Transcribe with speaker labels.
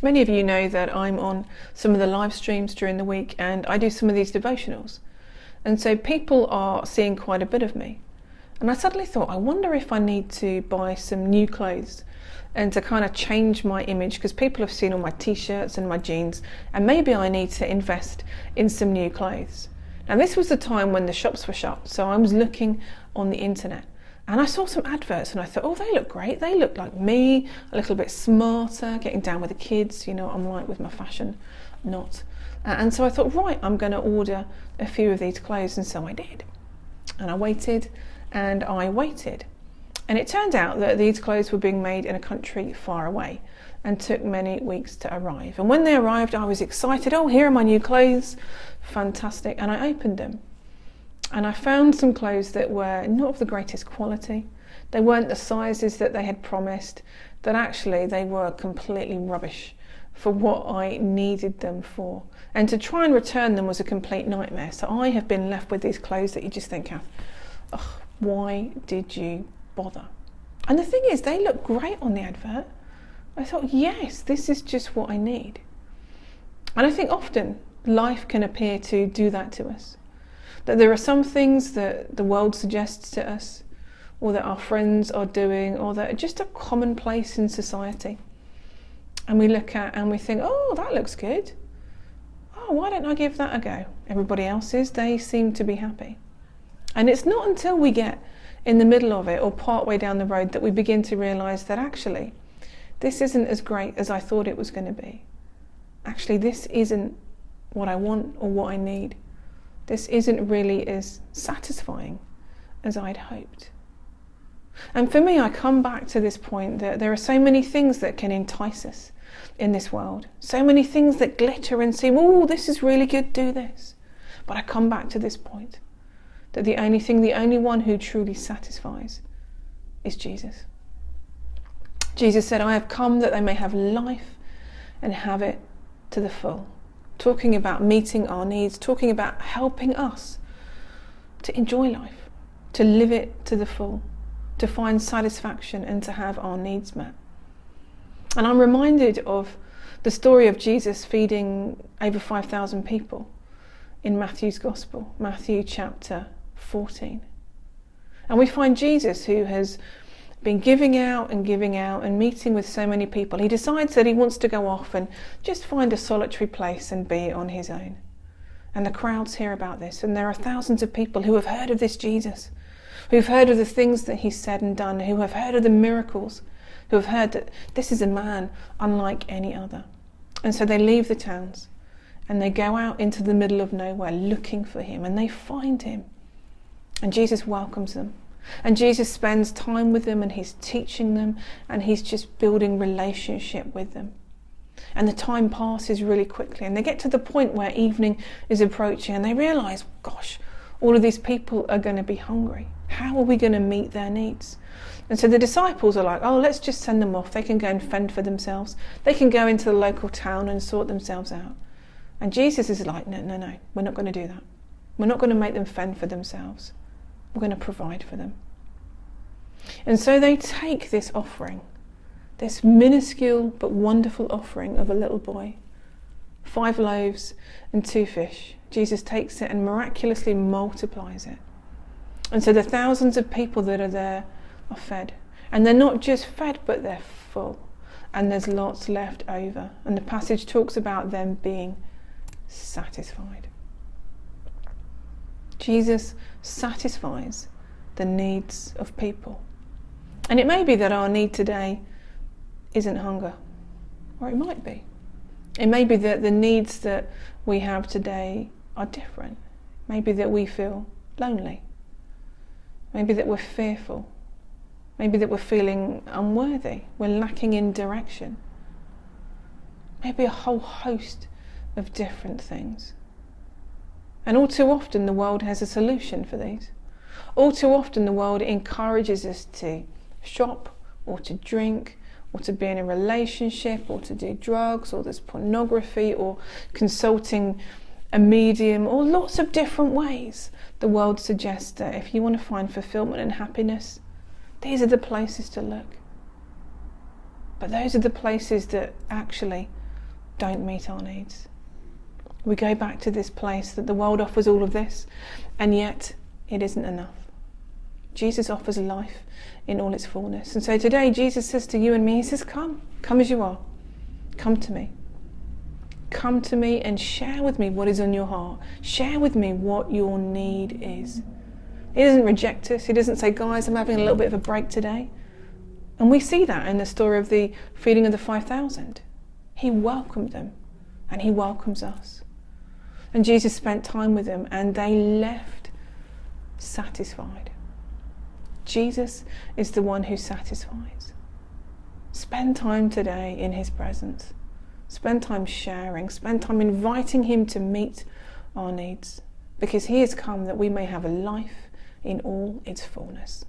Speaker 1: Many of you know that I'm on some of the live streams during the week and I do some of these devotionals. And so people are seeing quite a bit of me. And I suddenly thought, I wonder if I need to buy some new clothes and to kind of change my image, because people have seen all my t-shirts and my jeans, and maybe I need to invest in some new clothes. Now this was the time when the shops were shut, so I was looking on the internet. And I saw some adverts and I thought, oh, they look great. They look like me, a little bit smarter, getting down with the kids. You know what I'm like with my fashion, not. And so I thought, right, I'm going to order a few of these clothes. And so I did. And I waited and I waited. And it turned out that these clothes were being made in a country far away and took many weeks to arrive. And when they arrived, I was excited. Oh, here are my new clothes. Fantastic. And I opened them. And I found some clothes that were not of the greatest quality. They weren't the sizes that they had promised, that actually they were completely rubbish for what I needed them for. And to try and return them was a complete nightmare. So I have been left with these clothes that you just think, Cath, oh, why did you bother? And the thing is, they look great on the advert. I thought, yes, this is just what I need. And I think often life can appear to do that to us. That there are some things that the world suggests to us, or that our friends are doing, or that are just a commonplace in society. And we look at and we think, oh, that looks good. Oh, why don't I give that a go? Everybody else is, they seem to be happy. And it's not until we get in the middle of it or part way down the road that we begin to realise that actually, this isn't as great as I thought it was going to be. Actually, this isn't what I want or what I need. This isn't really as satisfying as I'd hoped. And for me, I come back to this point that there are so many things that can entice us in this world. So many things that glitter and seem, oh, this is really good, do this. But I come back to this point, that the only one who truly satisfies is Jesus. Jesus said, I have come that they may have life and have it to the full. Talking about meeting our needs, talking about helping us to enjoy life, to live it to the full, to find satisfaction and to have our needs met. And I'm reminded of the story of Jesus feeding over 5,000 people in Matthew's Gospel, Matthew chapter 14. And we find Jesus, who has been giving out and meeting with so many people. He decides that he wants to go off and just find a solitary place and be on his own. And the crowds hear about this, and there are thousands of people who have heard of this Jesus, who've heard of the things that he's said and done, who have heard of the miracles, who have heard that this is a man unlike any other. And so they leave the towns and they go out into the middle of nowhere looking for him, and they find him. And Jesus welcomes them. And Jesus spends time with them, and he's teaching them, and he's just building relationship with them. And the time passes really quickly, and they get to the point where evening is approaching, and they realise, gosh, all of these people are going to be hungry. How are we going to meet their needs? And so the disciples are like, oh, let's just send them off. They can go and fend for themselves. They can go into the local town and sort themselves out. And Jesus is like, no, we're not going to do that. We're not going to make them fend for themselves. We're going to provide for them. And so they take this offering, this minuscule but wonderful offering of a little boy, 5 loaves and 2 fish. Jesus takes it and miraculously multiplies it. And so the thousands of people that are there are fed. And they're not just fed, but they're full. And there's lots left over. And the passage talks about them being satisfied. Jesus satisfies the needs of people. And it may be that our need today isn't hunger, or it might be. It may be that the needs that we have today are different. Maybe that we feel lonely. Maybe that we're fearful. Maybe that we're feeling unworthy. We're lacking in direction. Maybe a whole host of different things. And all too often the world has a solution for these. All too often the world encourages us to shop or to drink or to be in a relationship or to do drugs, or there's pornography or consulting a medium, or lots of different ways. The world suggests that if you want to find fulfillment and happiness, these are the places to look. But those are the places that actually don't meet our needs. We go back to this place that the world offers all of this, and yet it isn't enough. Jesus offers life in all its fullness. And so today Jesus says to you and me, he says, come as you are. Come to me. Come to me and share with me what is on your heart. Share with me what your need is. He doesn't reject us. He doesn't say, guys, I'm having a little bit of a break today. And we see that in the story of the feeding of the 5,000. He welcomed them, and he welcomes us. And Jesus spent time with them, and they left satisfied. Jesus is the one who satisfies. Spend time today in his presence. Spend time sharing. Spend time inviting him to meet our needs, because he has come that we may have a life in all its fullness.